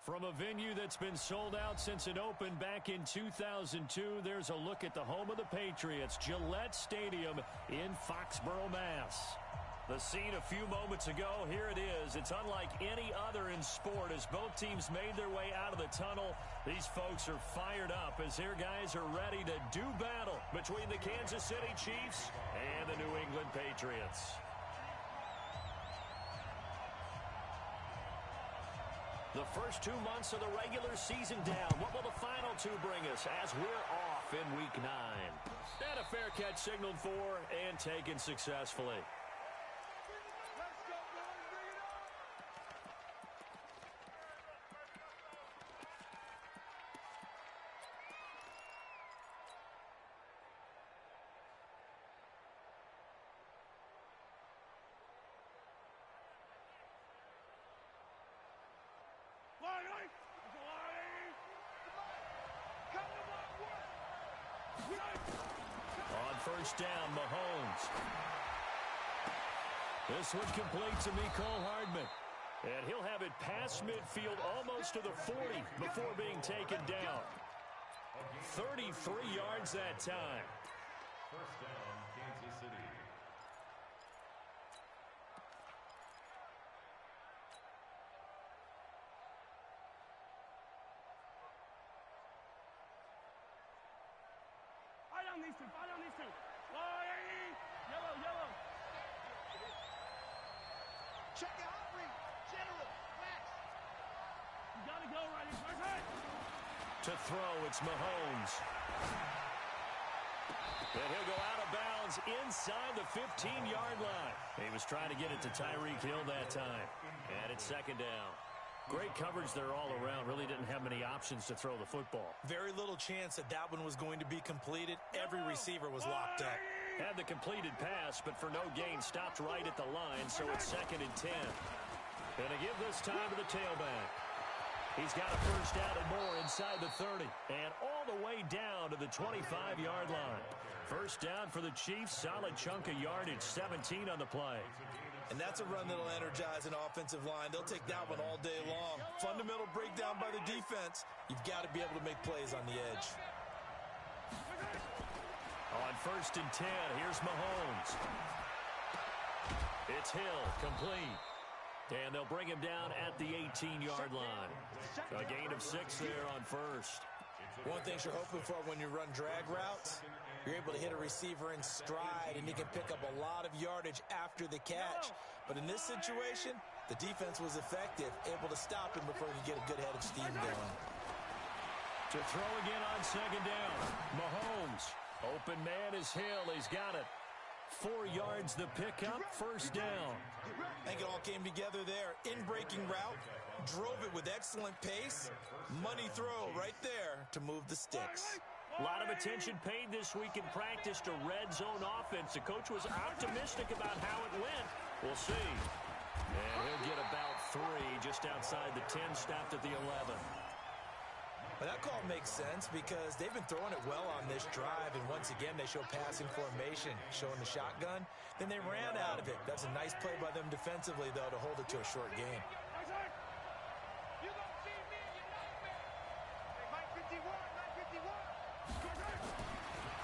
From a venue that's been sold out since it opened back in 2002, there's a look at the home of the Patriots, Gillette Stadium in Foxborough, Mass. The scene a few moments ago, here it is. It's unlike any other in sport as both teams made their way out of the tunnel. These folks are fired up as their guys are ready to do battle between the Kansas City Chiefs and the New England Patriots. The first 2 months of the regular season down. What will the final two bring us as we're off in Week 9? And a fair catch signaled for and taken successfully. On first down, Mahomes. This one complete to Mecole Hardman. And he'll have it past midfield almost to the 40 before being taken down. 33 yards that time. First down, Kansas City. Fight on these two. Yellow. Check the hot read. General, West. You got to go right here. To throw, it's Mahomes. And he'll go out of bounds inside the 15-yard line. He was trying to get it to Tyreek Hill that time. And it's second down. Great coverage there all around. Really didn't have many options to throw the football. Very little chance that one was going to be completed. Every receiver was locked up. Had the completed pass, but for no gain, stopped right at the line, so it's 2nd and 10. And to give this time to the tailback. He's got a first down and more inside the 30. And all the way down to the 25-yard line. First down for the Chiefs. Solid chunk of yardage, 17 on the play. And that's a run that'll energize an offensive line. They'll take that one all day long. Fundamental breakdown by the defense. You've got to be able to make plays on the edge. On first and 10, here's Mahomes. It's Hill, complete. And they'll bring him down at the 18-yard line. A gain of 6 there on first. One thing you're hoping for when you run drag routes, you're able to hit a receiver in stride, and he can pick up a lot of yardage after the catch. But in this situation, the defense was effective, able to stop him before he could get a good head of steam going. To throw again on second down. Mahomes. Open man is Hill. He's got it. 4 yards the pickup, first down. I think it all came together there. In-breaking route, drove it with excellent pace. Money throw right there to move the sticks. A lot of attention paid this week in practice to red zone offense. The coach was optimistic about how it went. We'll see. And he'll get about 3 just outside the 10, stopped at the 11. But that call makes sense because they've been throwing it well on this drive, and once again they show passing formation, showing the shotgun. Then they ran out of it. That's a nice play by them defensively, though, to hold it to a short game.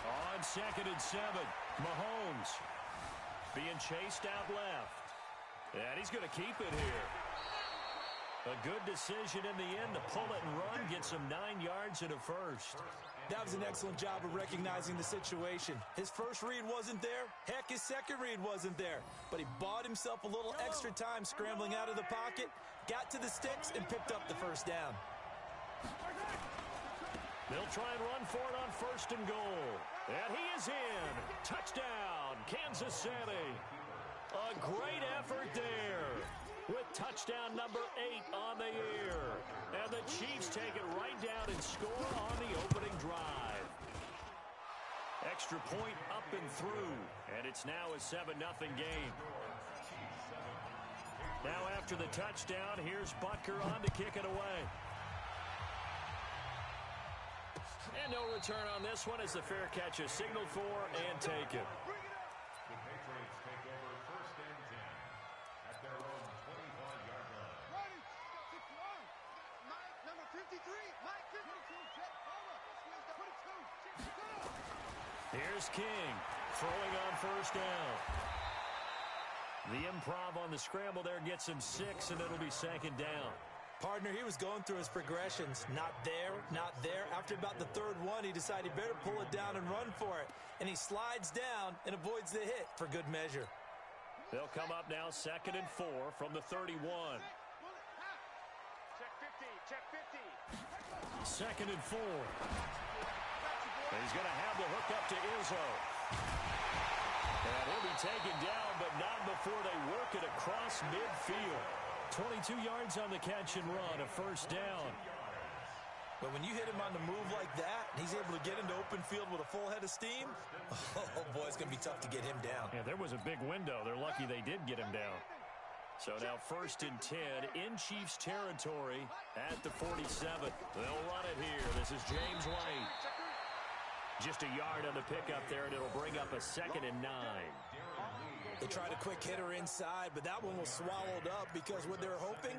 On 2nd and 7, Mahomes being chased out left. And he's going to keep it here. A good decision in the end to pull it and run, get some 9 yards and a first. That was an excellent job of recognizing the situation. His first read wasn't there. Heck, his second read wasn't there. But he bought himself a little extra time scrambling out of the pocket, got to the sticks, and picked up the first down. They'll try and run for it on first and goal. And he is in. Touchdown, Kansas City. A great effort there, with touchdown number 8 on the year. And the Chiefs take it right down and score on the opening drive. Extra point up and through, and it's now a 7-0 game. Now after the touchdown, here's Butker on to kick it away. And no return on this one as the fair catch is signaled for and taken. The Patriots take over first and 10 at their own 25-yard line. Ready, 6-1. Mike. Here's King throwing on first down. The improv on the scramble there gets him 6, and it'll be second down. Partner, he was going through his progressions. Not there, not there. After about the third one, he decided he better pull it down and run for it. And he slides down and avoids the hit for good measure. They'll come up now 2nd and 4 from the 31. Check 50. 2nd and 4. He's going to have the hook up to Izzo. And he'll be taken down, but not before they work it across midfield. 22 yards on the catch and run, a first down. But when you hit him on the move like that, and he's able to get into open field with a full head of steam, oh boy, it's going to be tough to get him down. Yeah, there was a big window. They're lucky they did get him down. So now 1st and 10 in Chiefs territory at the 47. They'll run it here. This is James White. Just a yard on the pickup there, and it'll bring up a 2nd and 9. They tried a quick hitter inside, but that one was swallowed up because what they're hoping,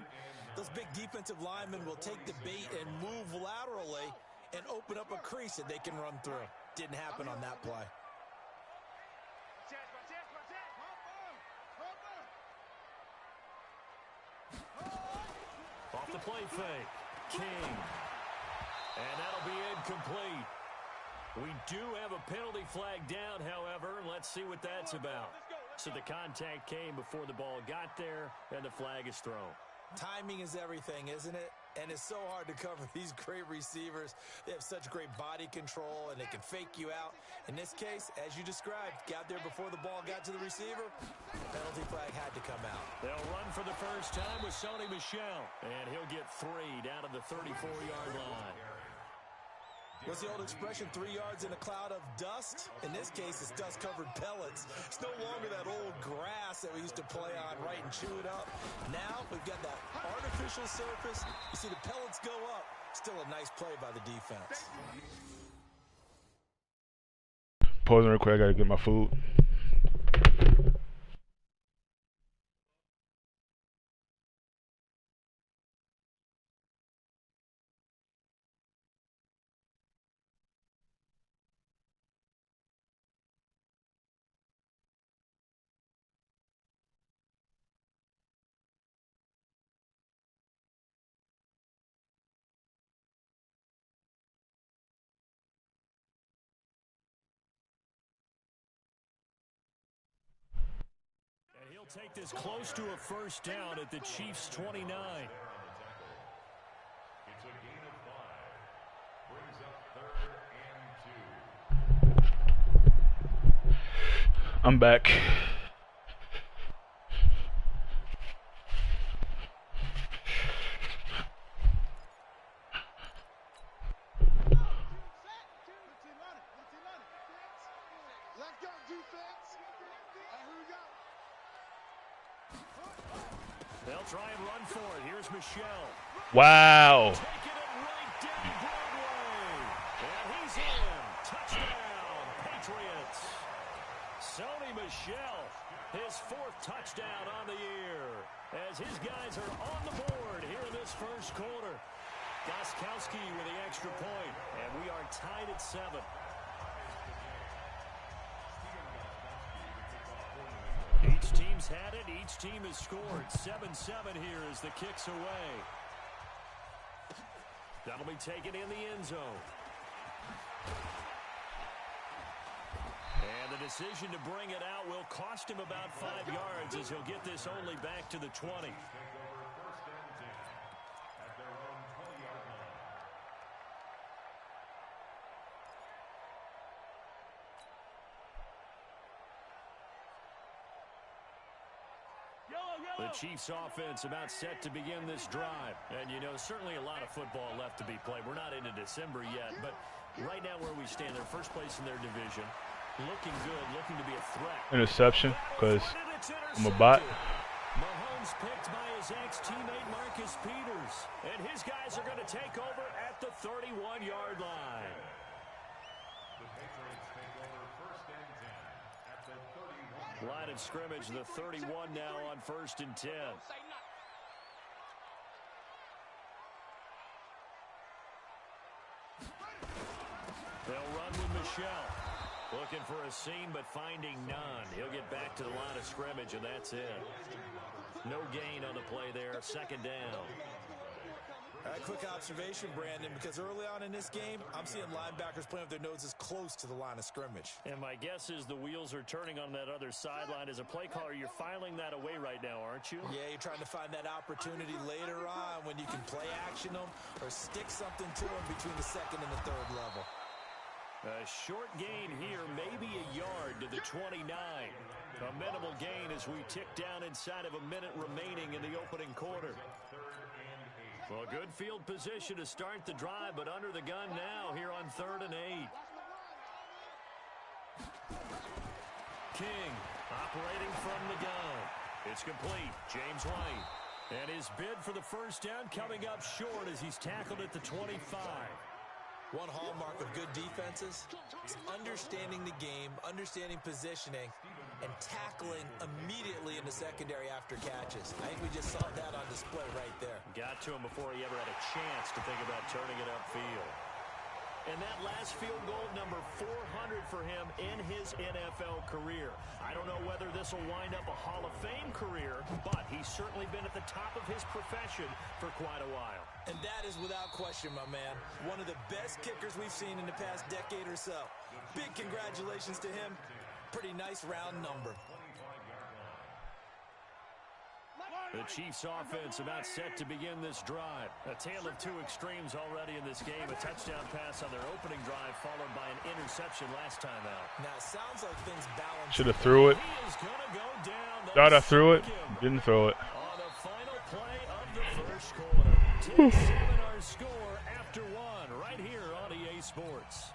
those big defensive linemen will take the bait and move laterally and open up a crease that they can run through. Didn't happen on that play. Off the play fake, King. And that'll be incomplete. We do have a penalty flag down, however. Let's see what that's about. So the contact came before the ball got there, and the flag is thrown. Timing is everything, isn't it? And it's so hard to cover these great receivers. They have such great body control, and they can fake you out. In this case, as you described, got there before the ball got to the receiver. Penalty flag had to come out. They'll run for the first time with Sony Michel, and he'll get 3 down to the 34-yard line. What's the old expression, 3 yards in a cloud of dust? In this case, it's dust-covered pellets. It's no longer that old grass that we used to play on, right, and chew it up. Now, we've got that artificial surface. You see the pellets go up. Still a nice play by the defense. Pausing real quick, I gotta get my food. He'll take this close to a first down at the Chiefs' 29. It's a gain of 5. Brings up 3rd and 2. I'm back. They'll try and run for it. Here's Michel. Wow. Taking it right down Broadway. And he's in. Touchdown, Patriots. Sony Michel, his 4th touchdown on the year, as his guys are on the board here in this first quarter. Gostkowski with the extra point, and we are tied at 7. Each team's had it. Each team has scored. 7-7 here as the kick's away. That'll be taken in the end zone. And the decision to bring it out will cost him about 5 yards as he'll get this only back to the 20. The Chiefs offense about set to begin this drive. And, you know, certainly a lot of football left to be played. We're not into December yet, but right now where we stand, they're first place in their division. Looking good, looking to be a threat. Interception, because I'm a bot. Mahomes picked by his ex-teammate Marcus Peters. And his guys are going to take over at the 31-yard line. The Patriots take over 1st and 10 at the 31. Line of scrimmage, the 31 now on 1st and 10. shell. Looking for a seam, but finding none. He'll get back to the line of scrimmage, and that's it. No gain on the play there. Second down. Quick observation, Brandon, because early on in this game, I'm seeing linebackers playing with their noses close to the line of scrimmage. And my guess is the wheels are turning on that other sideline. As a play caller, you're filing that away right now, aren't you? Yeah, you're trying to find that opportunity later on when you can play action them or stick something to them between the second and the third level. A short gain here, maybe a yard to the 29. A minimal gain as we tick down inside of a minute remaining in the opening quarter. Well, good field position to start the drive, but under the gun now here on 3rd and 8. King operating from the gun. It's complete. James White. And his bid for the first down coming up short as he's tackled at the 25. One hallmark of good defenses is understanding the game, understanding positioning, and tackling immediately in the secondary after catches. I think we just saw that on display right there. Got to him before he ever had a chance to think about turning it upfield. And that last field goal, number 400 for him in his NFL career. I don't know whether this will wind up a Hall of Fame career, but he's certainly been at the top of his profession for quite a while. And that is without question, my man. One of the best kickers we've seen in the past decade or so. Big congratulations to him. Pretty nice round number. The Chiefs offense about set to begin this drive. A tale of two extremes already in this game. A touchdown pass on their opening drive followed by an interception last time out. Now, it sounds like things balance. Should have threw it. He is gonna go down. Thought I threw it. Didn't throw it. On the final play of the first quarter. 10-7 our score after one right here on EA Sports.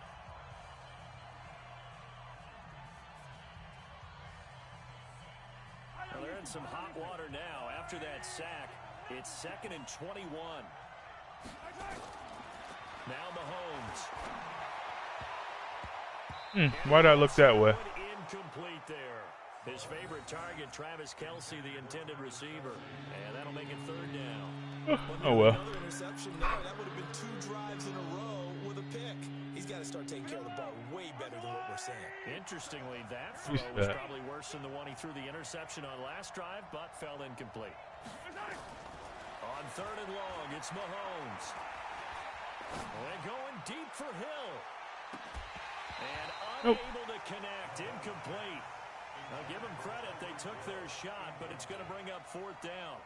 Well, they're in some hot water now. After that sack, it's 2nd and 21. Now Mahomes. Why did I look that way? Incomplete there. His favorite target, Travis Kelce, the intended receiver. And that'll make it 3rd down. Oh, well. Another interception there. That would have been 2 drives in a row with a pick. He's got to start taking care of the ball way better than what we're saying. Interestingly, that throw was probably worse than the one he threw the interception on last drive, but fell incomplete. On 3rd and long, it's Mahomes. They're going deep for Hill. And unable to connect. Incomplete. Now, give him credit. They took their shot, but it's going to bring up 4th down.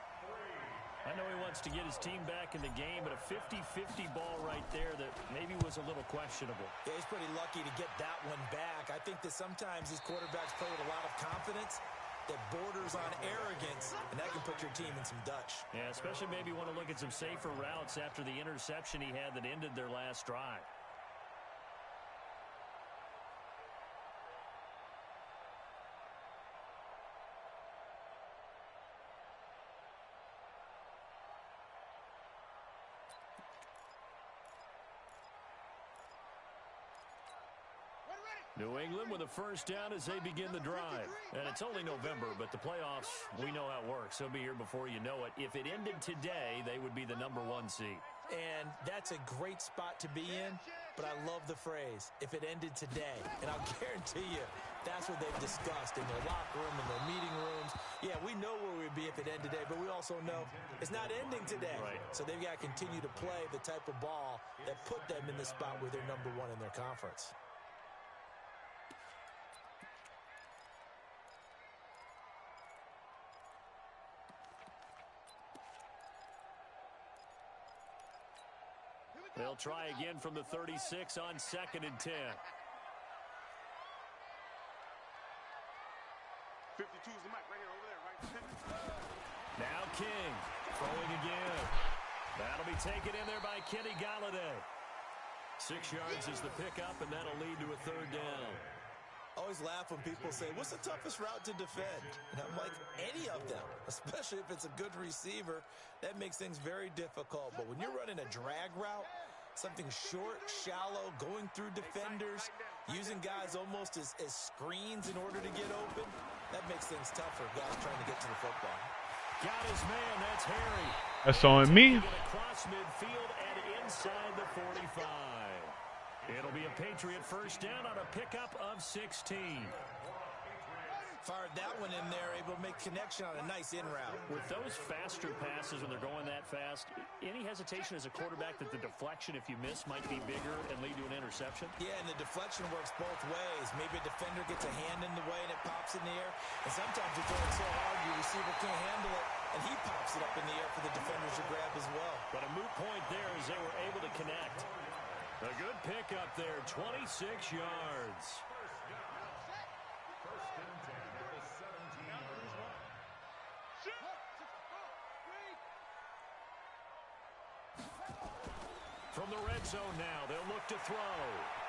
I know he wants to get his team back in the game, but a 50-50 ball right there that maybe was a little questionable. Yeah, he's pretty lucky to get that one back. I think that sometimes these quarterbacks play with a lot of confidence that borders on arrogance, and that can put your team in some Dutch. Yeah, especially maybe want to look at some safer routes after the interception he had that ended their last drive. New England with a first down as they begin the drive. And it's only November, but the playoffs, we know how it works. They'll be here before you know it. If it ended today, they would be the number 1 seed. And that's a great spot to be in, but I love the phrase, if it ended today. And I'll guarantee you, that's what they've discussed in their locker room, in their meeting rooms. Yeah, we know where we'd be if it ended today, but we also know it's not ending today. Right. So they've got to continue to play the type of ball that put them in the spot where they're number 1 in their conference. They'll try again from the 36 on 2nd and 10. 52's the mic right here, over there, right? Now King throwing again. That'll be taken in there by Kenny Galladay. 6 yards is the pickup, and that'll lead to a 3rd down. Always laugh when people say, what's the toughest route to defend? And I'm like, any of them, especially if it's a good receiver. That makes things very difficult. But when you're running a drag route, something short, shallow, going through defenders, using guys almost as screens in order to get open, that makes things tough for guys trying to get to the football. Got his man, that's Harry. That's on me. Across midfield and inside the 45. It'll be a Patriot first down on a pickup of 16. Fired that one in there, able to make connection on a nice in route. With those faster passes when they're going that fast, any hesitation as a quarterback that the deflection, if you miss, might be bigger and lead to an interception? Yeah, and the deflection works both ways. Maybe a defender gets a hand in the way and it pops in the air. And sometimes you throw it so hard, your receiver can't handle it, and he pops it up in the air for the defenders to grab as well. But a moot point there as they were able to connect. A good pickup there, 26 yards. From the red zone now, they'll look to throw.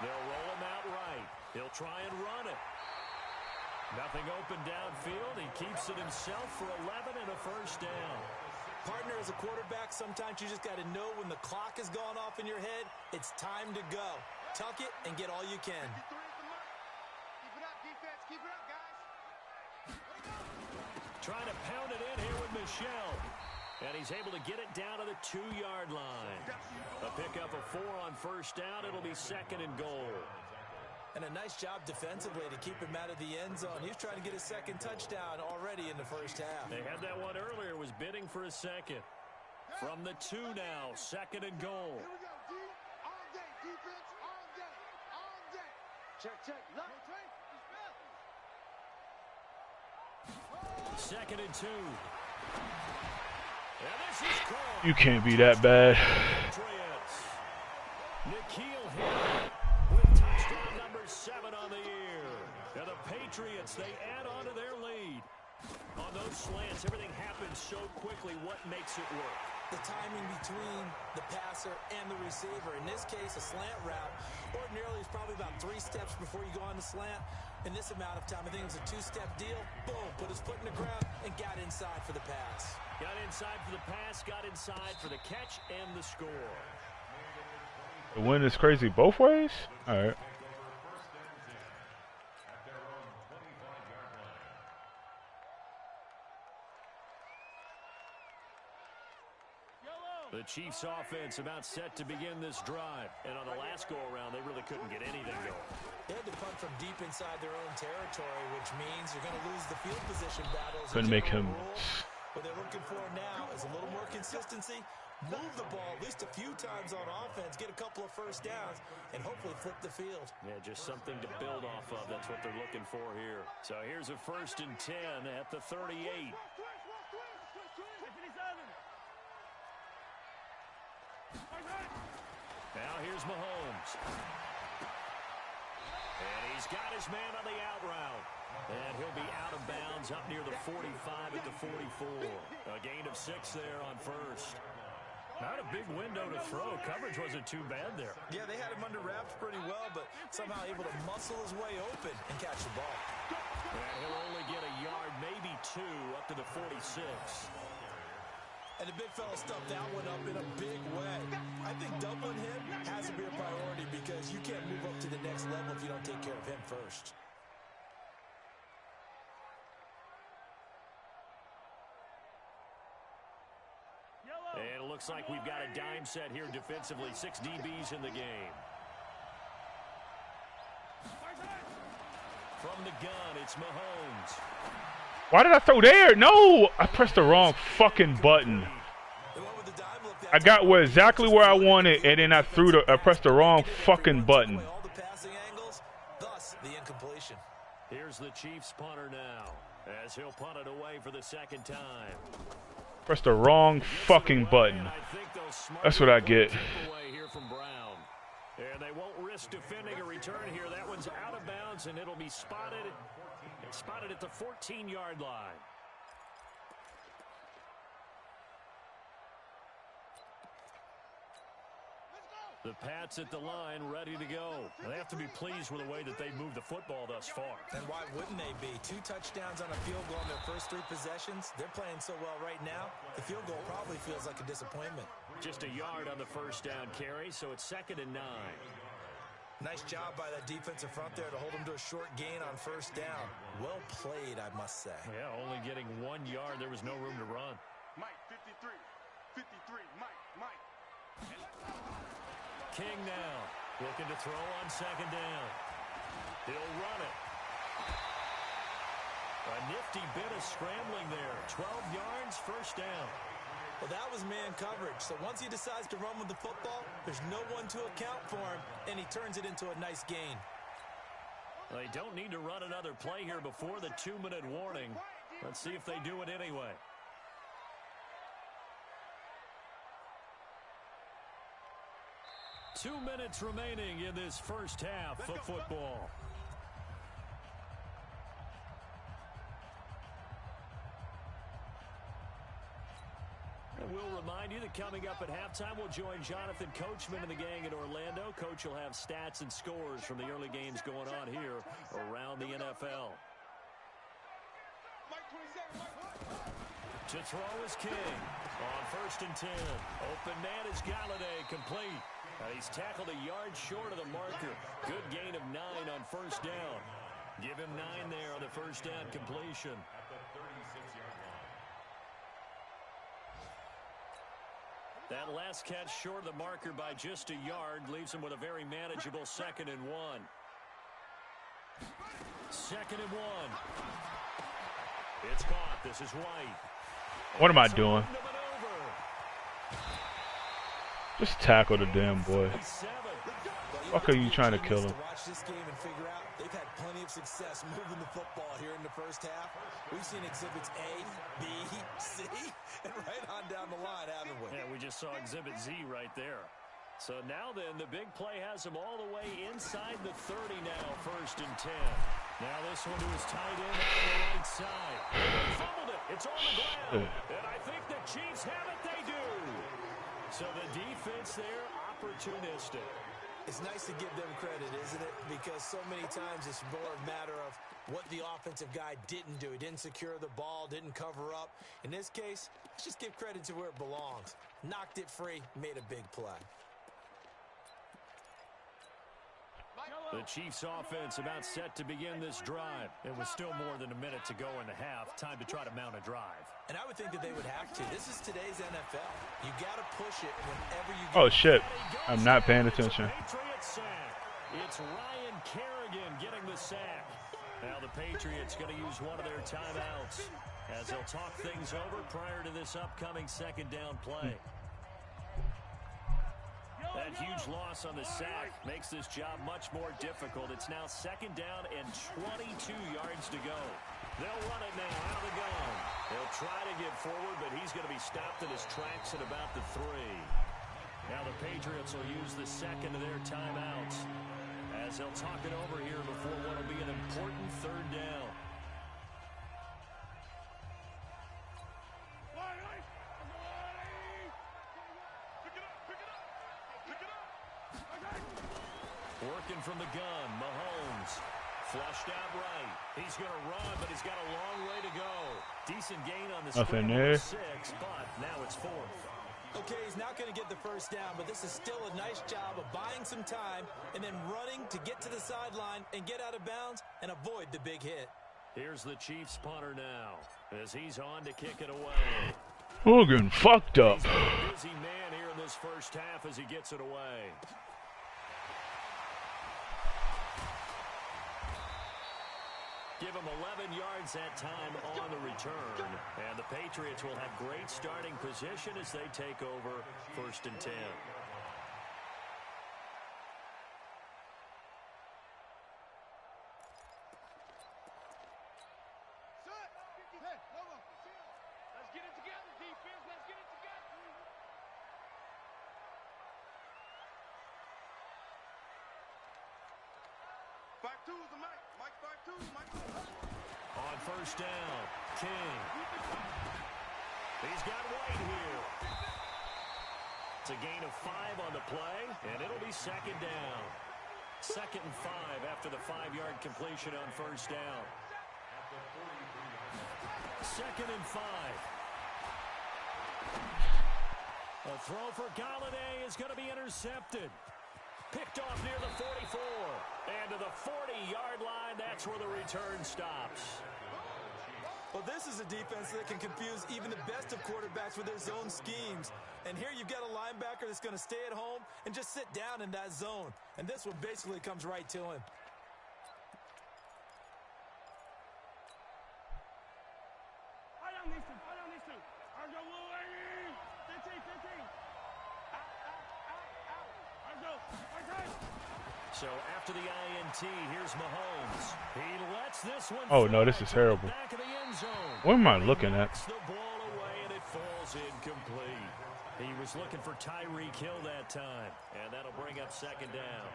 They'll roll him out right. He'll try and run it. Nothing open downfield. He keeps it himself for 11 and a first down. Partner, as a quarterback, sometimes you just got to know when the clock has gone off in your head, it's time to go. Tuck it and get all you can. Keep it up, defense. Keep it up, guys. Trying to pound it in here with Michelle. And he's able to get it down to the 2-yard line. A pickup of 4 on first down. It'll be second and goal. And a nice job defensively to keep him out of the end zone. He was trying to get his second touchdown already in the first half. They had that one earlier, was bidding for a second. From the 2 now, second and goal. Here we go, D. All day, defense. All day. All day. Check. Look. Second and 2. And this is caught. You can't be that bad. Patriots. Nikhil Hill with touchdown number 7 on the year. And the Patriots, they add on to their lead. On those slants, everything happens so quickly. What makes it work? The timing between the passer and the receiver. In this case, a slant route. Ordinarily, it's probably about 3 steps before you go on the slant. In this amount of time, I think it was a 2-step deal. Boom, put his foot in the ground and got inside for the pass. Got inside for the pass, got inside for the catch and the score. The win is crazy both ways? All right. The Chiefs offense about set to begin this drive. And on the last go-around, they really couldn't get anything going. They had to punt from deep inside their own territory, which means you're going to lose the field position battles. Couldn't make him. What they're looking for now is a little more consistency, move the ball at least a few times on offense, get a couple of first downs, and hopefully flip the field. Yeah, just something to build off of. That's what they're looking for here. So here's a 1st and 10 at the 38. Now here's Mahomes. And he's got his man on the out route. And he'll be out of bounds up near the 45 at the 44. A gain of 6 there on first. Not a big window to throw. Coverage wasn't too bad there. Yeah, they had him under wraps pretty well, but somehow able to muscle his way open and catch the ball. And he'll only get a yard, maybe 2, up to the 46. And the big fella stuffed that one up in a big way. I think doubling him has to be a priority because you can't move up to the next level if you don't take care of him first. And it looks like we've got a dime set here defensively. 6 DBs in the game. From the gun, it's Mahomes. Why did I throw there? No! I pressed the wrong fucking button. I got exactly where I wanted, and then I pressed the wrong fucking button. Here's the Chiefs punter now, as he'll punt it away for the 2nd time. Press the wrong fucking button. That's what I get. Here from Brown. And they won't risk defending a return here. That one's out of bounds, and it'll be spotted at the 14-yard line. The Pats at the line, ready to go. They have to be pleased with the way that they've moved the football thus far. And why wouldn't they be? 2 touchdowns on a field goal in their first 3 possessions. They're playing so well right now, the field goal probably feels like a disappointment. Just a yard on the first down carry, so it's 2nd and 9. Nice job by that defensive front there to hold them to a short gain on first down. Well played, I must say. Yeah, only getting 1 yard. There was no room to run. Mike, 53, Mike. King now. Looking to throw on second down. He'll run it. A nifty bit of scrambling there. 12 yards, first down. Well, that was man coverage. So once he decides to run with the football, there's no one to account for him, and he turns it into a nice gain. They don't need to run another play here before the 2-minute warning. Let's see if they do it anyway. Two minutes remaining in this first half of football. And we'll remind you that coming up at halftime, we'll join Jonathan Coachman and the gang in Orlando. Coach will have stats and scores from the early games going on here around the NFL. To throw is King on 1st and 10. Open man is Galladay, complete. He's tackled a yard short of the marker. Good gain of 9 on 1st down. Give him 9 there on the 1st down completion. That last catch short of the marker by just a yard leaves him with a very manageable 2nd and 1. 2nd and 1. It's caught. This is White. What am I doing? Just tackle the damn boy. Fuck are you trying to kill him? Watch this game and figure out they've had plenty of success moving the football here in the first half. We've seen exhibits A, B, C, and right on down the line, haven't we? Yeah, we just saw exhibit Z right there. So now then, the big play has him all the way inside the 30 now, 1st and 10. Now this one to his tight end out on the right side. They fumbled it. It's on the ground. And I think the Chiefs have it. They do. So the defense there, opportunistic. It's nice to give them credit, isn't it? Because so many times it's more a matter of what the offensive guy didn't do. He didn't secure the ball, didn't cover up. In this case, let's just give credit to where it belongs. Knocked it free, made a big play. The Chiefs offense about set to begin this drive. It was still more than a minute to go in the half. Time to try to mount a drive. And I would think that they would have to. This is today's NFL. You got to push it whenever you get. Oh, shit. I'm not paying attention. Patriots sack. It's Ryan Kerrigan getting the sack. Now the Patriots going to use one of their timeouts as they'll talk things over prior to this upcoming 2nd down play. That huge loss on the sack makes this job much more difficult. It's now 2nd down and 22 yards to go. They'll run it now out of the gun. They'll try to get forward, but he's going to be stopped in his tracks at about the 3. Now the Patriots will use the 2nd of their timeouts as they'll talk it over here before what will be an important 3rd down. Working from the gun, Mahomes. Flushed out right. He's going to run, but he's got a long way to go. Decent gain on the Nothing scramble there. 6, but now it's 4th. Okay, he's not going to get the 1st down, but this is still a nice job of buying some time and then running to get to the sideline and get out of bounds and avoid the big hit. Here's the Chiefs punter now as he's on to kick it away. Hogan fucked up. He's a busy man here in this first half as he gets it away. Give him 11 yards that time on the return. And the Patriots will have great starting position as they take over 1st and 10. Let's get it together, defense. Let's get it together. Back twos to Mike. Mike, back twos. Mike. On 1st down, King. He's got White here. It's a gain of 5 on the play, and it'll be 2nd down. 2nd and 5 after the 5-yard completion on 1st down. 2nd and 5. A throw for Galladay is going to be intercepted. Picked off near the 44. And to the 40-yard line, that's where the return stops. Well, this is a defense that can confuse even the best of quarterbacks with their zone schemes. And here you've got a linebacker that's going to stay at home and just sit down in that zone. And this one basically comes right to him. So after the INT, here's Mahomes. He lets this one Oh no, this is terrible. back of the end zone. What am I looking at? The ball away and it falls incomplete. He was looking for Tyreek Hill that time, and that'll bring up second down.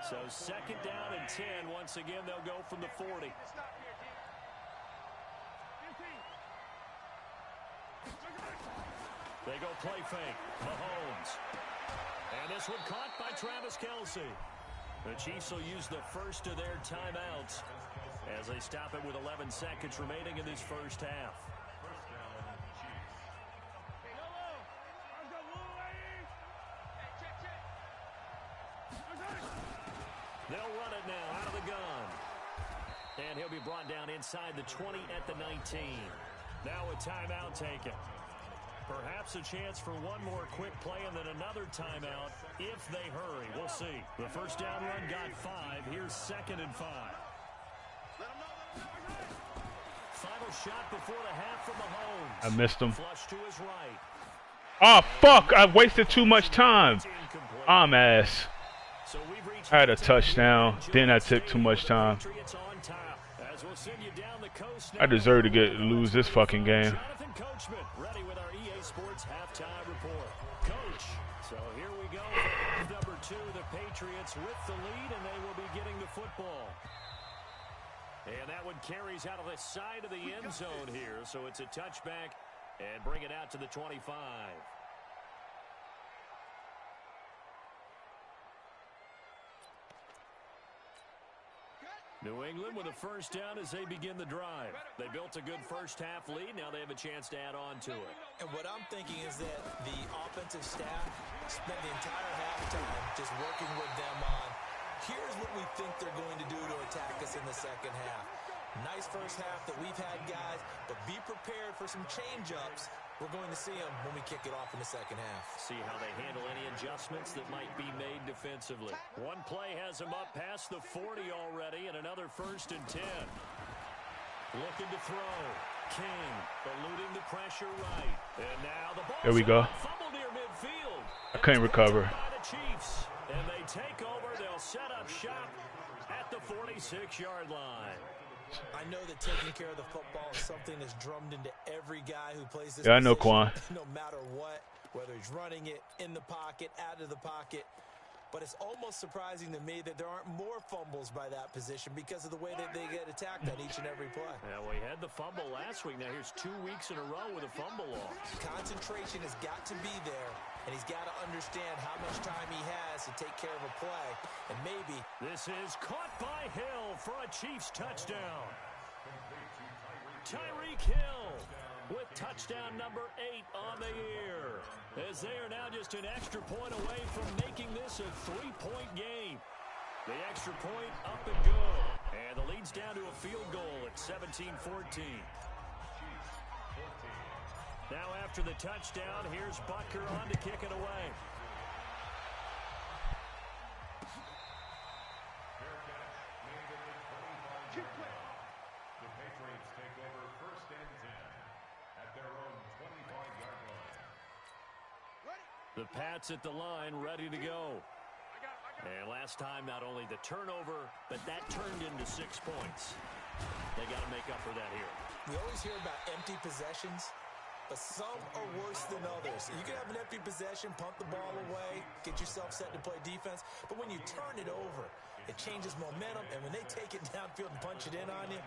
So second down and 10. Once again, they'll go from the 40. They go play fake. Mahomes. And this one caught by Travis Kelce. The Chiefs will use the first of their timeouts as they stop it with 11 seconds remaining in this first half. They'll run it now out of the gun. And he'll be brought down inside the 20 at the 19. Now a timeout taken. Perhaps a chance for one more quick play and then another timeout if they hurry. We'll see. The first down run got 5. Here's second and 5. Final shot before the half from Mahomes. I missed him. Flush to his right. Oh, fuck. I wasted too much time. I'm ass. So we've reached I had a touchdown. Then I took too much time. I deserve to lose this fucking game. Jonathan Coachman ready with our EA Sports halftime report. Coach, so here we go. Number 2, the Patriots with the lead, and they will be getting the football. And that one carries out of the side of the end zone here, so it's a touchback and bring it out to the 25. New England with a first down as they begin the drive. They built a good first half lead. Now they have a chance to add on to it. And what I'm thinking is that the offensive staff spent the entire halftime just working with them on, here's what we think they're going to do to attack us in the second half. Nice first half that we've had, guys, but be prepared for some change-ups. We're going to see them when we kick it off in the second half. See how they handle any adjustments that might be made defensively. One play has them up past the 40 already, and another first and 10. Looking to throw. King eluding the pressure right. And now the ball. There we go. Fumble near midfield. I couldn't recover. By the Chiefs. And they take over. They'll set up shop at the 46-yard line. I know that taking care of the football is something that's drummed into every guy who plays this Yeah, I know, position, Quan. no matter what, whether he's running it, in the pocket, out of the pocket. But it's almost surprising to me that there aren't more fumbles by that position because of the way that they get attacked on each and every play. Yeah, we had the fumble last week. Now here's 2 weeks in a row with a fumble loss. Concentration has got to be there, and he's got to understand how much time he has to take care of a play. And maybe this is caught by Hill for a Chiefs touchdown. Tyreek Hill with touchdown number 8 on the year, as they are now just an extra point away from making this a 3-point game. The extra point up and good, and the lead's down to a field goal at 17-14. Now after the touchdown, here's Butker on to kick it away. The Patriots take over first and 10 at their own 25-yard line. The Pats at the line, ready to go. And last time, not only the turnover, but that turned into 6 points. They got to make up for that here. we always hear about empty possessions, but some are worse than others. You can have an empty possession, punt the ball away, get yourself set to play defense, but when you turn it over, it changes momentum, and when they take it downfield and punch it in on you,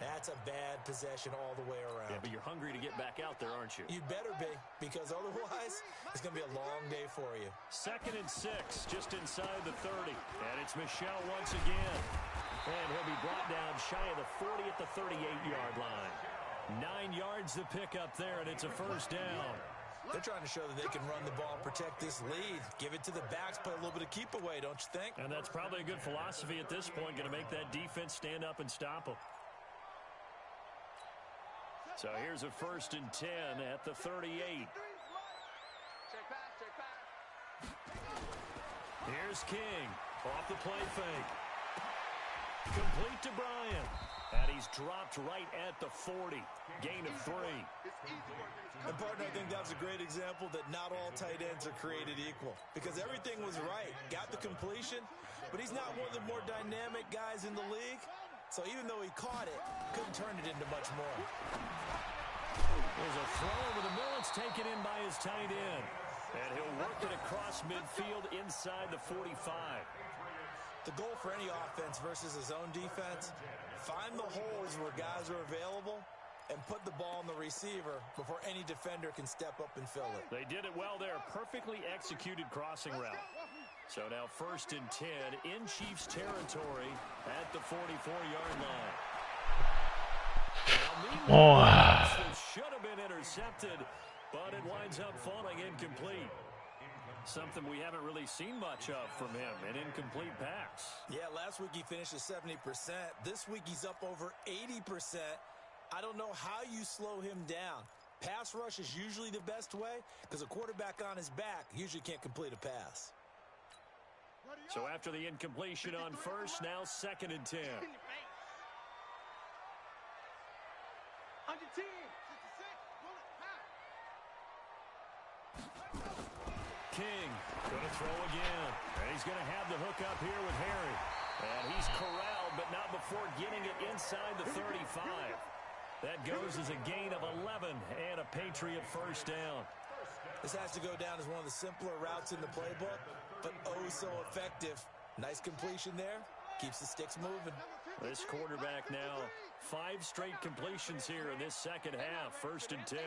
that's a bad possession all the way around. Yeah, but you're hungry to get back out there, aren't you? You better be, because otherwise, it's going to be a long day for you. 2nd and 6, just inside the 30. And it's Michel once again. And he'll be brought down shy of the 40 at the 38-yard line. 9 yards to pick up there, and it's a first down. They're trying to show that they can run the ball and protect this lead. Give it to the backs, play a little bit of keep away, don't you think? And that's probably a good philosophy at this point, going to make that defense stand up and stop them. So here's a 1st and 10 at the 38. Here's King off the play fake. Complete to Bryant. And he's dropped right at the 40. Gain of 3. And, partner, I think that was a great example that not all tight ends are created equal. Because everything was right. Got the completion, but he's not one of the more dynamic guys in the league. So even though he caught it, couldn't turn it into much more. There's a throw over the middle. It's taken in by his tight end. And he'll work it across midfield inside the 45. The goal for any offense versus his own defense, find the holes where guys are available and put the ball on the receiver before any defender can step up and fill it. They did it well there. Perfectly executed crossing route. So now 1st and 10 in Chiefs territory at the 44-yard line. Now, this should have been intercepted, but it winds up falling incomplete. Something we haven't really seen much of from him, an incomplete pass. Yeah, last week he finished at 70%. This week he's up over 80%. I don't know how you slow him down. Pass rush is usually the best way because a quarterback on his back usually can't complete a pass. So after the incompletion on 1st, now 2nd and 10. King going to throw again. And he's going to have the hook up here with Harry. And he's corralled, but not before getting it inside the 35. That goes as a gain of 11 and a Patriot 1st down. This has to go down as one of the simpler routes in the playbook, but oh so effective. Nice completion there. Keeps the sticks moving. This quarterback now 5 straight completions here in this second half. 1st and 10.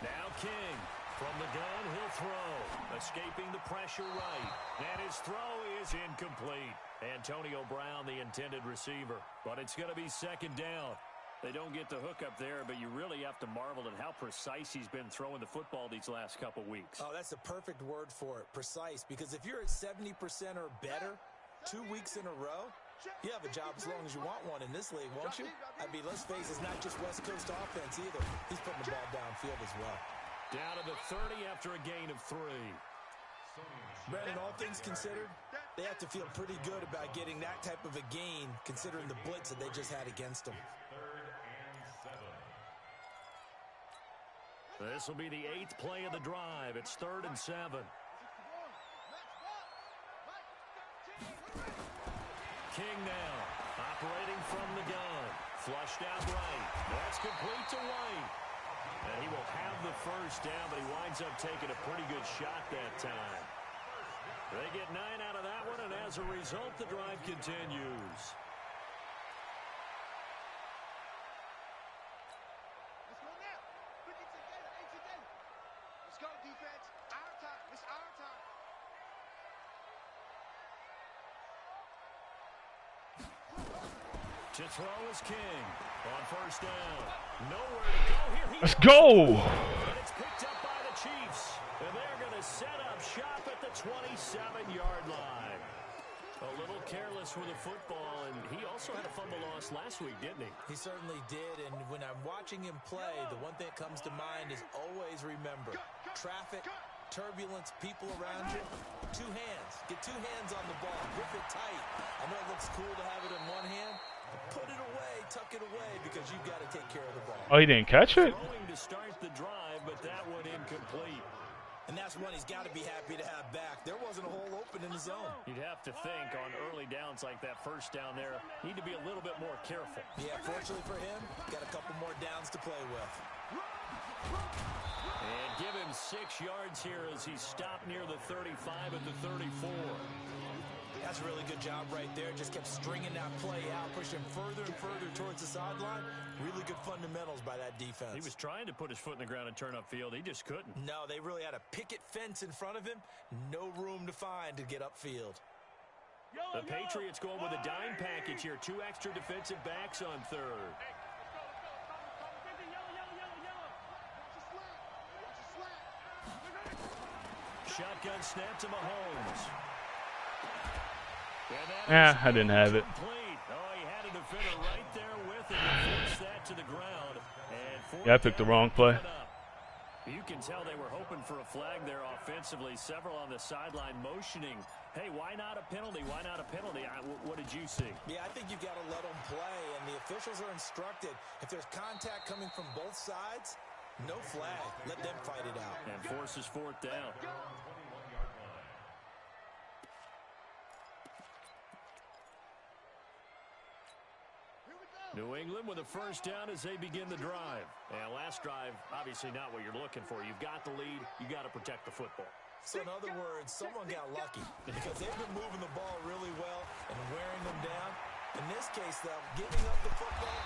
Now King from the gun, he'll throw. Escaping the pressure right. And his throw is incomplete. Antonio Brown, the intended receiver. But it's going to be 2nd down. They don't get the hook up there, but you really have to marvel at how precise he's been throwing the football these last couple weeks. Oh, that's a perfect word for it, precise. Because if you're at 70% or better 2 weeks in a row, you have a job as long as you want one in this league, won't you? I mean, let's face it, it's not just West Coast offense either. He's putting the ball downfield as well. Down to the 30 after a gain of 3. Brandon, all things considered, they have to feel pretty good about getting that type of a gain considering the blitz that they just had against them. This will be the 8th play of the drive. It's 3rd and 7. King now, operating from the gun. Flushed out right. That's complete to White. And he will have the 1st down, but he winds up taking a pretty good shot that time. They get 9 out of that one, and as a result, the drive continues. Let's go, defense. Our time. It's our time. To throw is King on 1st down. Nowhere to go here. Let's go. And it's picked up by the Chiefs. And they're going to set up shop at the 27-yard line. A little careless with the football, and he also had a fumble loss last week, didn't he? He certainly did, and when I'm watching him play, the one thing that comes to mind is always remember, traffic, turbulence, people around you, 2 hands. Get 2 hands on the ball. Grip it tight. I know it looks cool to have it in one hand, but put it away, tuck it away, because you've got to take care of the ball. Oh, he didn't catch it? Throwing to start the drive, but that one incomplete. And that's one he's got to be happy to have back. There wasn't a hole open in the zone. You'd have to think on early downs like that 1st down there, need to be a little bit more careful. Yeah, fortunately for him, got a couple more downs to play with. And give him 6 yards here as he stopped near the 35 at the 34. That's a really good job right there. Just kept stringing that play out, pushing further and further towards the sideline. Really good fundamentals by that defense. He was trying to put his foot in the ground and turn upfield. He just couldn't. No, they really had a picket fence in front of him. No room to find to get upfield. The Patriots going with a dime package here. 2 extra defensive backs on 3rd. Shotgun snap to Mahomes. Yeah, I didn't have it. Oh, he had a defender right there Yeah, I picked the wrong play. You can tell they were hoping for a flag there offensively. Several on the sideline motioning. Hey, why not a penalty? Why not a penalty? What did you see? Yeah, I think you've got to let them play, and the officials are instructed. If there's contact coming from both sides, no flag. Let them fight it out. And forces fourth down. New England with a first down as they begin the drive. And last drive, obviously not what you're looking for. You've got the lead. You got to protect the football. So in other words, someone got lucky because they've been moving the ball really well and wearing them down. In this case, though, giving up the football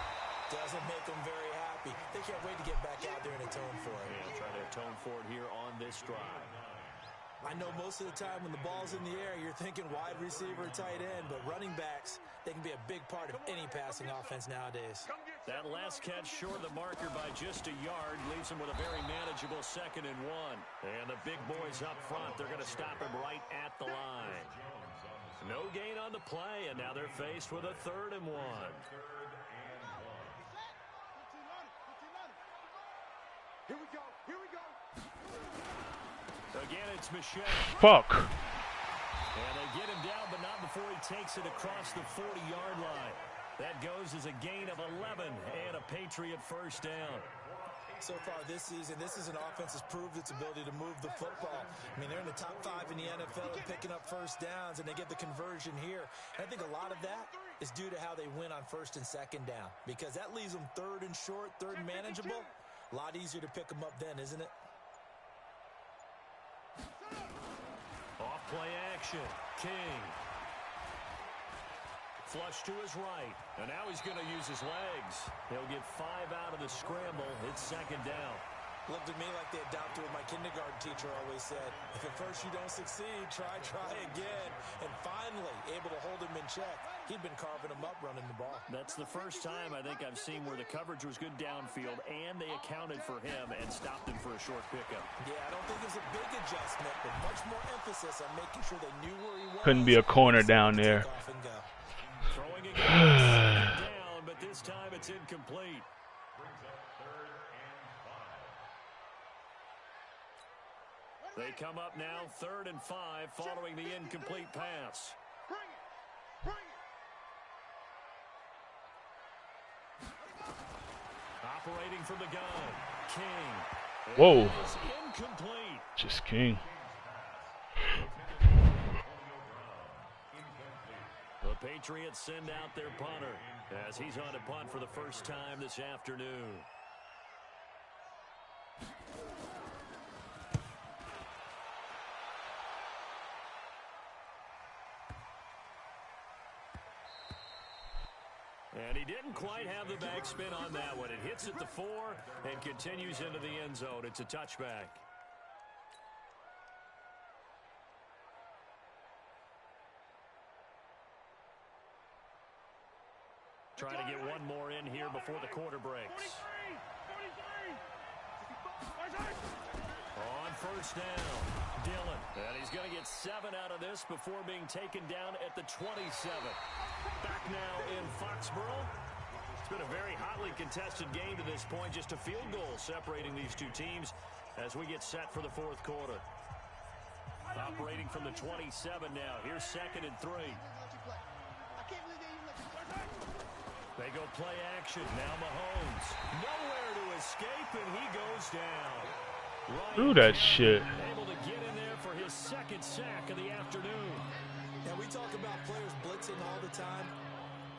doesn't make them very happy. They can't wait to get back out there and atone for it. Yeah, try to atone for it here on this drive. I know most of the time when the ball's in the air, you're thinking wide receiver, tight end, but running backs, they can be a big part of any passing offense nowadays. That last catch short of the marker by just a yard leaves him with a very manageable 2nd and 1. And the big boys up front, they're going to stop him right at the line. No gain on the play, and now they're faced with a 3rd and 1. Here we go. Here we go. Again, it's Michelle. Fuck. And they get him down, but not before he takes it across the 40-yard line. That goes as a gain of 11 and a Patriot first down. So far this season, this is an offense that's proved its ability to move the football. I mean, they're in the top 5 in the NFL and picking up first downs, and they get the conversion here. And I think a lot of that is due to how they win on 1st and 2nd down, because that leaves them 3rd and short, 3rd and manageable. A lot easier to pick them up then, isn't it? Off play action. King. Flush to his right. And now he's going to use his legs. He'll get 5 out of the scramble. It's 2nd down. Looked at me like they adopted what my kindergarten teacher always said. If at first you don't succeed, try again. And finally, able to hold him in check. He'd been carving him up running the ball. That's the first time I think I've seen where the coverage was good downfield and they accounted for him and stopped him for a short pickup. Yeah, I don't think it was a big adjustment, but much more emphasis on making sure they knew where he was. Couldn't be a corner down there. Throwing again, down, but this time it's incomplete. They come up now 3rd and 5 following the incomplete pass. Bring it. Bring it. Operating from the gun. King. Whoa. Incomplete. Just King. The Patriots send out their punter as he's on to punt for the first time this afternoon. And he didn't quite have the backspin on that one. It hits at the 4 and continues into the end zone. It's a touchback. Trying to get one more in here before the quarter breaks. 43. On first down, Dillon. And he's going to get 7 out of this before being taken down at the 27. Back now in Foxborough. It's been a very hotly contested game to this point. Just a field goal separating these two teams as we get set for the 4th quarter. Operating from the 27 now. Here's 2nd and 3. They go play action. Now Mahomes. Nowhere to escape, and he goes down. Do that shit. Able to get in there for his 2nd sack of the afternoon. Yeah, we talk about players blitzing all the time.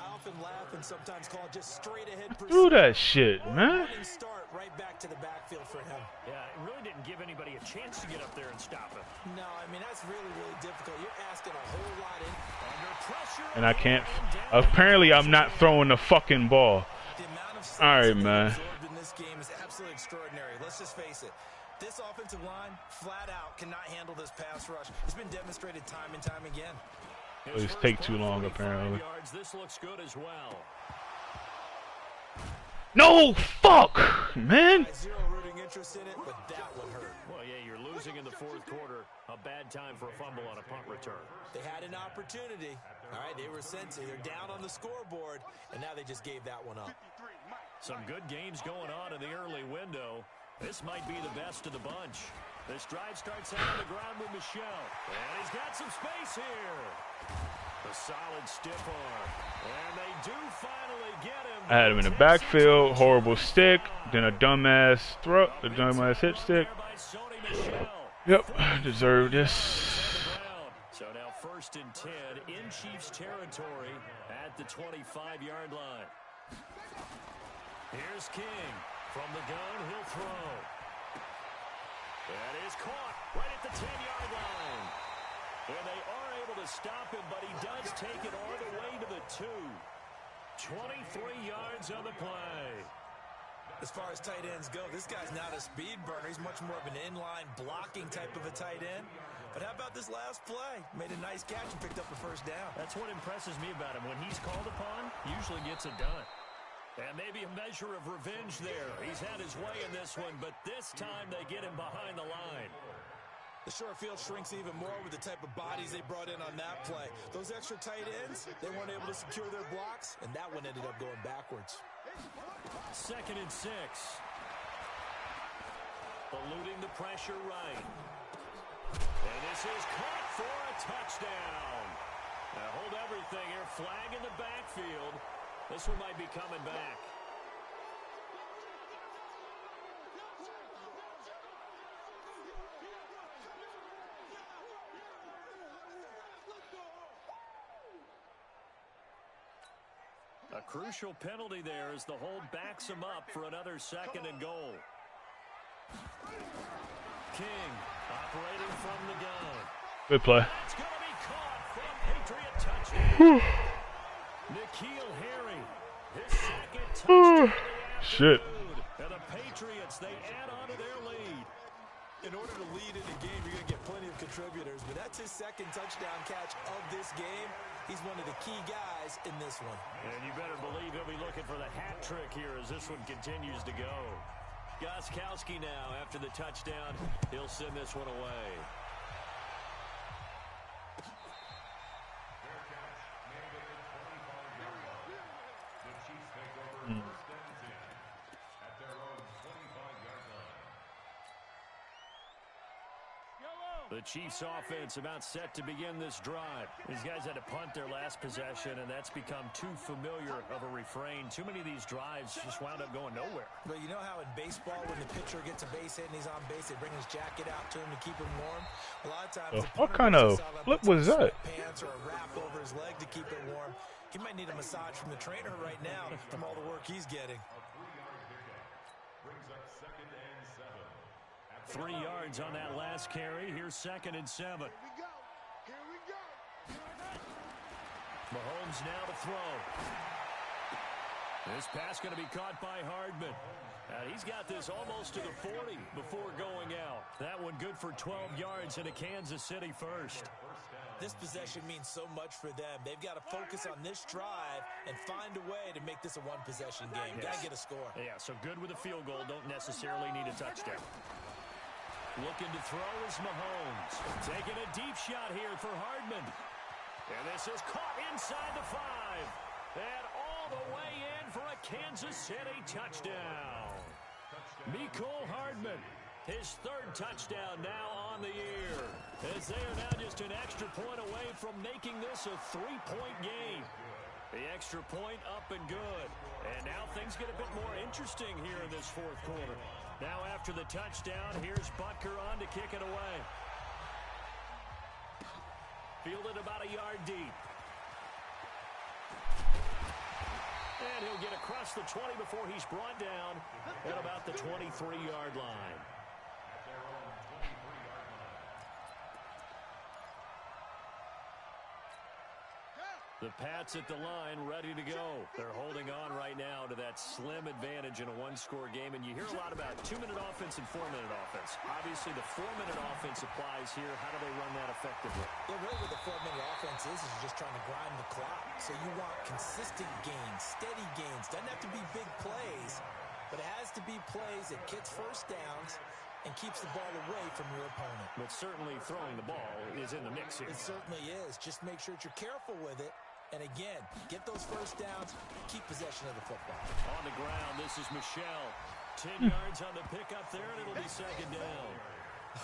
I often laugh and sometimes call it just straight ahead pursuit. Do that shit, man. Start right back to the backfield for him. Yeah, it really didn't give anybody a chance to get up there and stop him. No, I mean, that's really, really difficult. You're asking a whole lot in. Under pressure. And I can't. Apparently, I'm not throwing the fucking ball. The amount of All right, man. absorbed in this game is absolutely extraordinary. Let's just face it. This offensive line, flat out, cannot handle this pass rush. It's been demonstrated time and time again. It just take too long, apparently. Yards. This looks good as well. No, fuck, man. 0 rooting interest in it, but that one hurt. Well, yeah, you're losing in the fourth quarter. A bad time for a fumble on a punt return. They had an opportunity. All right, they were sensing. They're down on the scoreboard, and now they just gave that one up. Some good games going on in the early window. This might be the best of the bunch. This drive starts out on the ground with Michel. And he's got some space here. A solid stiff arm. And they do finally get him. I had him in the backfield, horrible stick, then a dumbass throw, a dumbass hit stick. Yep, deserved this. So now 1st and 10 in Chiefs territory at the 25-yard line. Here's King. From the gun, he'll throw. That is caught right at the 10-yard line. And they are able to stop him, but he does take it all the way to the 2. 23 yards on the play. As far as tight ends go, this guy's not a speed burner. He's much more of an inline blocking type of a tight end. But how about this last play? Made a nice catch and picked up the 1st down. That's what impresses me about him. When he's called upon, usually gets it done. And maybe a measure of revenge there. He's had his way in this one, but this time they get him behind the line. The short field shrinks even more with the type of bodies they brought in on that play. Those extra tight ends, they weren't able to secure their blocks, and that one ended up going backwards. 2nd and 6. Eluding the pressure right. And this is caught for a touchdown. Now hold everything here. Flag in the backfield. This one might be coming back. A crucial penalty there as the hold backs him up for another 2nd and goal. King operating from the gun. Good play. That's going to be caught for a Patriot touchdown. N'Keal Harry, his 2nd touchdown. Shit. And the Patriots, they add on to their lead. In order to lead in a game, you're going to get plenty of contributors, but that's his 2nd touchdown catch of this game. He's one of the key guys in this one. And you better believe he'll be looking for the hat trick here as this one continues to go. Gostkowski now, after the touchdown, he'll send this one away. The Chiefs offense about set to begin this drive. These guys had to punt their last possession, and that's become too familiar of a refrain. Too many of these drives just wound up going nowhere. But you know how in baseball, when the pitcher gets a base hit and he's on base, they bring his jacket out to him to keep him warm? A lot of times, What kind of flip was that? Pants or a wrap over his leg to keep it warm. He might need a massage from the trainer right now from all the work he's getting. 3 yards on that last carry. Here's 2nd and 7. Here we go. Mahomes now to throw. This pass going to be caught by Hardman. He's got this almost to the 40 before going out. That one good for 12 yards into Kansas City first. This possession means so much for them. They've got to focus on this drive and find a way to make this a one-possession game. Yes. Got to get a score. Yeah, so good with a field goal. Don't necessarily need a touchdown. Looking to throw is Mahomes. Taking a deep shot here for Hardman. And this is caught inside the 5. And all the way in for a Kansas City touchdown. Mecole Hardman, his 3rd touchdown now on the year. As they are now just an extra point away from making this a 3-point game. The extra point up and good. And now things get a bit more interesting here in this 4th quarter. Now after the touchdown, here's Butker on to kick it away. Fielded about a yard deep. And he'll get across the 20 before he's brought down at about the 23-yard line. The Pats at the line, ready to go. They're holding on right now to that slim advantage in a one-score game. And you hear a lot about 2-minute offense and 4-minute offense. Obviously, the 4-minute offense applies here. How do they run that effectively? Yeah, really what the 4-minute offense is just trying to grind the clock. So you want consistent gains, steady gains. Doesn't have to be big plays. but it has to be plays that gets first downs and keeps the ball away from your opponent. But certainly throwing the ball is in the mix here. It certainly is. Just make sure that you're careful with it. And again, get those first downs, keep possession of the football. On the ground, this is Michelle. 10 yards on the pickup there, and it'll be second down.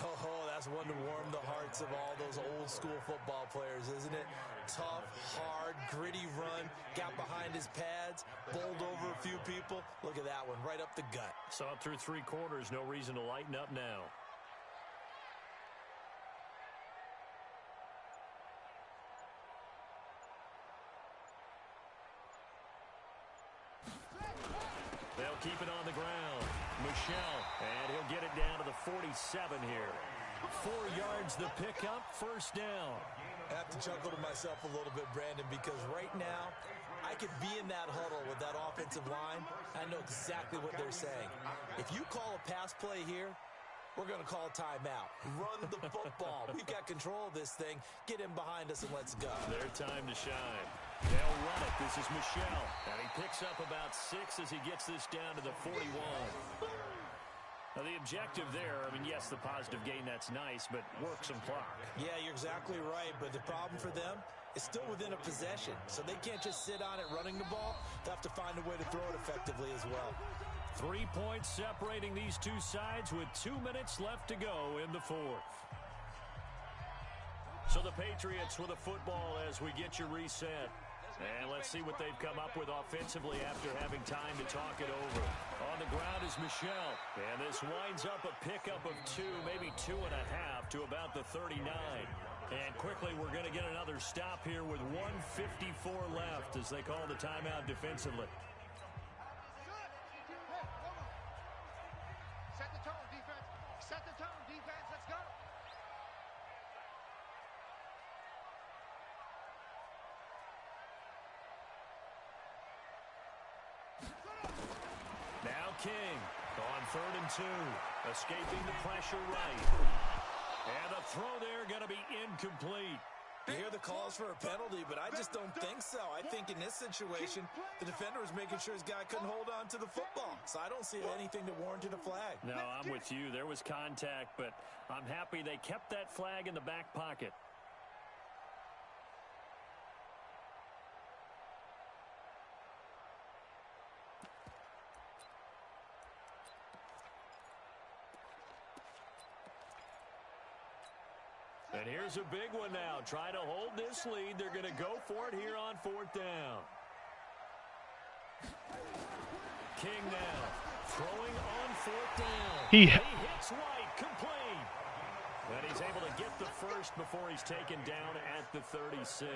Oh, that's one to warm the hearts of all those old school football players, isn't it? Tough, hard, gritty run, got behind his pads, bowled over a few people. Look at that one, right up the gut. Saw it through 3 quarters, no reason to lighten up now. They'll keep it on the ground. Michelle, and he'll get it down to the 47 here. 4 yards the pickup, first down. I have to chuckle to myself a little bit, Brandon, because right now I could be in that huddle with that offensive line. I know exactly what they're saying. If you call a pass play here, we're going to call a timeout. Run the football. We've got control of this thing. Get in behind us and let's go. Their time to shine. They'll run it. This is Michelle. And he picks up about 6 as he gets this down to the 41. Now, the objective there, I mean, yes, the positive gain, that's nice, but work some clock. Yeah, you're exactly right, but the problem for them is still within a possession, so they can't just sit on it running the ball. They'll have to find a way to throw it effectively as well. 3 points separating these two sides with 2 minutes left to go in the 4th. So the Patriots with a football as we get you reset. And let's see what they've come up with offensively after having time to talk it over. On the ground is Michelle. And this winds up a pickup of 2, maybe 2.5 to about the 39. And quickly we're going to get another stop here with 1:54 left as they call the timeout defensively. Set the tone, defense. Set the tone, defense. Let's go. Now King on 3rd and 2. Escaping the pressure right. And the throw there going to be incomplete. You hear the calls for a penalty, but I just don't think so. I think in this situation, the defender was making sure his guy couldn't hold on to the football. So I don't see anything that warranted a flag. No, I'm with you. There was contact, but I'm happy they kept that flag in the back pocket. And here's a big one now. Trying to hold this lead. They're going to go for it here on 4th down. King now throwing on 4th down. He hits White, complete. And he's able to get the first before he's taken down at the 36.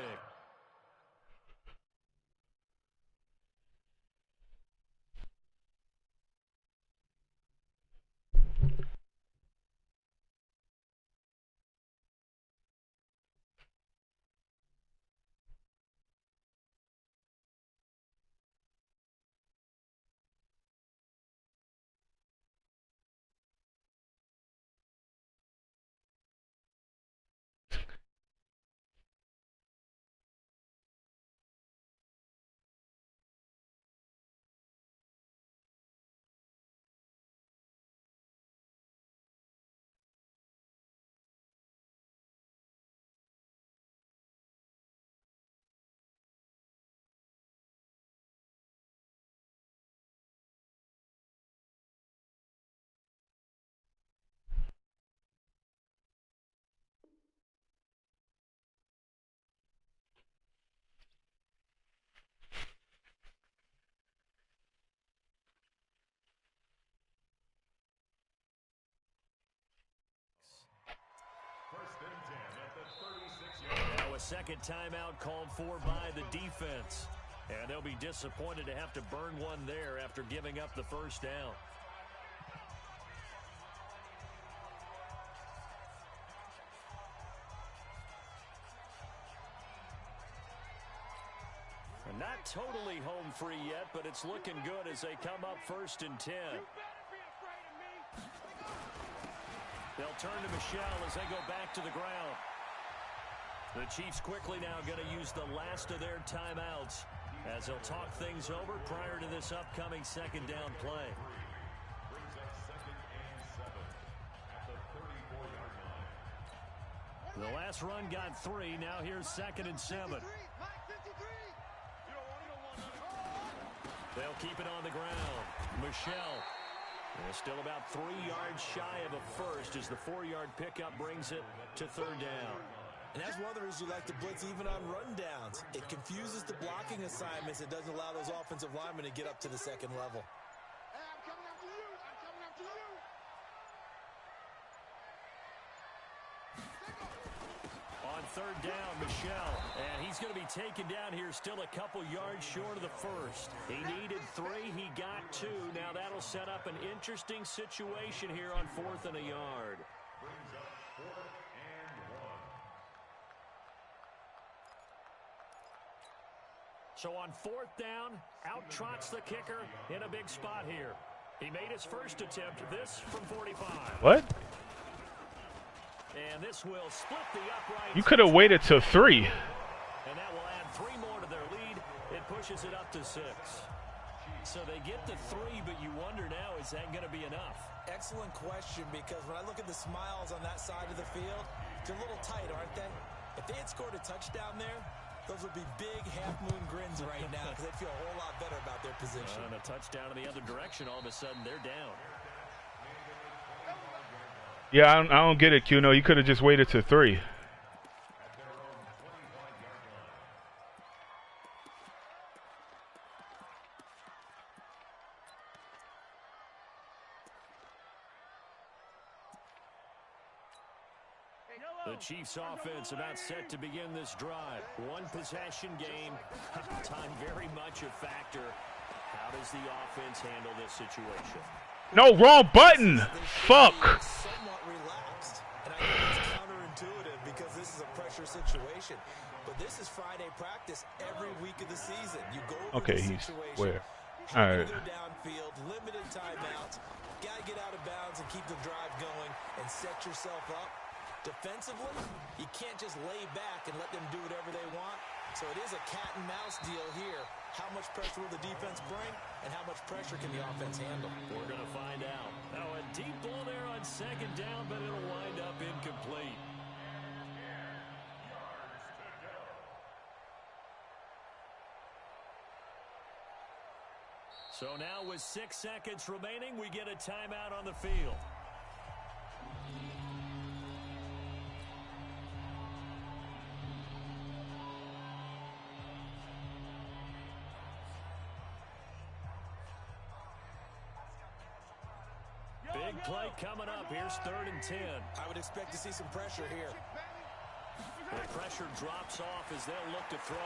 Now a second timeout called for by the defense. And they'll be disappointed to have to burn one there after giving up the first down. And not totally home free yet, but it's looking good as they come up 1st and 10. They'll turn to Michelle as they go back to the ground. The Chiefs quickly now going to use the last of their timeouts as they'll talk things over prior to this upcoming 2nd down play. Last run got 3. Now here's 2nd and 7. They'll keep it on the ground. Michelle. Still about 3 yards shy of a first as the 4-yard pickup brings it to 3rd down. And that's one of the reasons you like to blitz even on rundowns. It confuses the blocking assignments. It doesn't allow those offensive linemen to get up to the 2nd level. Hey, I'm coming after you. I'm coming after you. On 3rd down, Michelle. And he's going to be taken down here still a couple yards short of the first. He needed 3. He got 2. Now that'll set up an interesting situation here on 4th and a yard. Brings up 4th and 1. So on 4th down, out trots the kicker in a big spot here. He made his first attempt, this from 45. What? And this will split the upright. You could have waited till 3. And that will add 3 more to their lead. It pushes it up to 6. So they get to 3, but you wonder now, is that going to be enough? Excellent question, because when I look at the smiles on that side of the field, they're a little tight, aren't they? If they had scored a touchdown there, those would be big half-moon grins right now because they'd feel a whole lot better about their position. And a touchdown in the other direction, all of a sudden they're down. Yeah, I don't get it, Kuno. You could have just waited till 3. The Chiefs offense about set to begin this drive. 1 possession game. Time very much a factor. How does the offense handle this situation? No, wrong button. Fuck. Somewhat relaxed. And I think it's counterintuitive because this is a pressure situation. But this is Friday practice every week of the season. You go over Okay, the he's situation. where? All All right. Go downfield, limited timeouts. Got to get out of bounds and keep the drive going and set yourself up. Defensively, you can't just lay back and let them do whatever they want. So it is a cat and mouse deal here. How much pressure will the defense bring, and how much pressure can the offense handle? We're going to find out. Oh, a deep ball there on 2nd down, but it'll wind up incomplete. So now with 6 seconds remaining, we get a timeout on the field. Big play coming up. Here's 3rd and 10. I would expect to see some pressure here. The pressure drops off as they'll look to throw.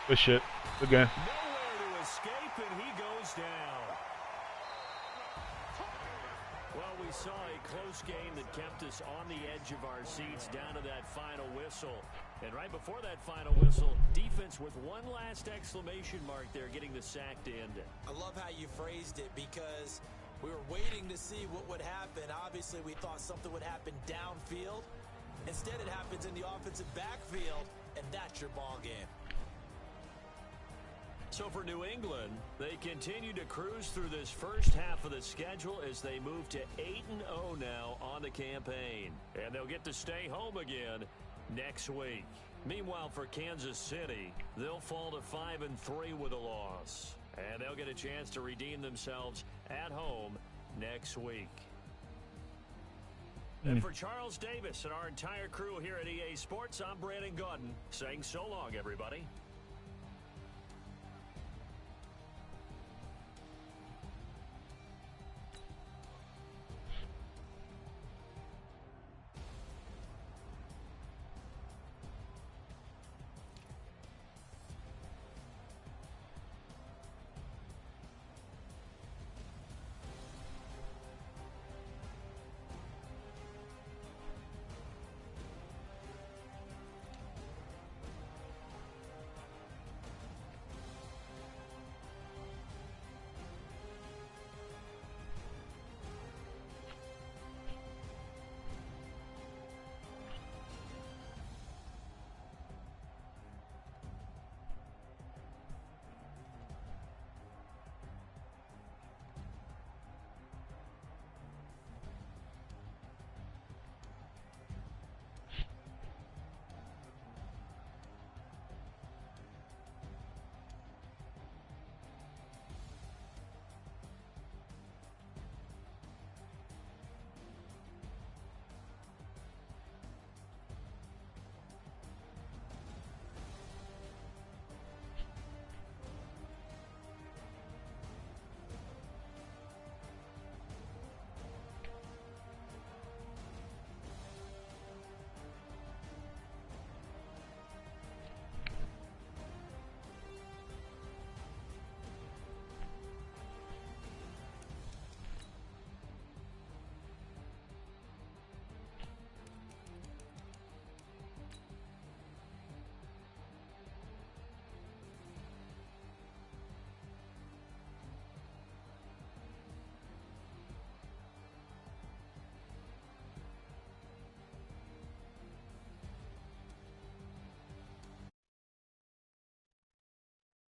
Good shit. Again. Nowhere to escape, and he goes down. Well, we saw a close game that kept us on the edge of our seats down to that final whistle. And right before that final whistle, defense with one last exclamation mark there, getting the sack to end it. I love how you phrased it because we were waiting to see what would happen. Obviously, we thought something would happen downfield. Instead, it happens in the offensive backfield, and that's your ball game. So for New England, they continue to cruise through this first half of the schedule as they move to 8-0 now on the campaign. And they'll get to stay home again next week. Meanwhile, for Kansas City, they'll fall to 5-3 with a loss. And they'll get a chance to redeem themselves at home next week. And for Charles Davis and our entire crew here at EA Sports, I'm Brandon Gaudin saying so long, everybody.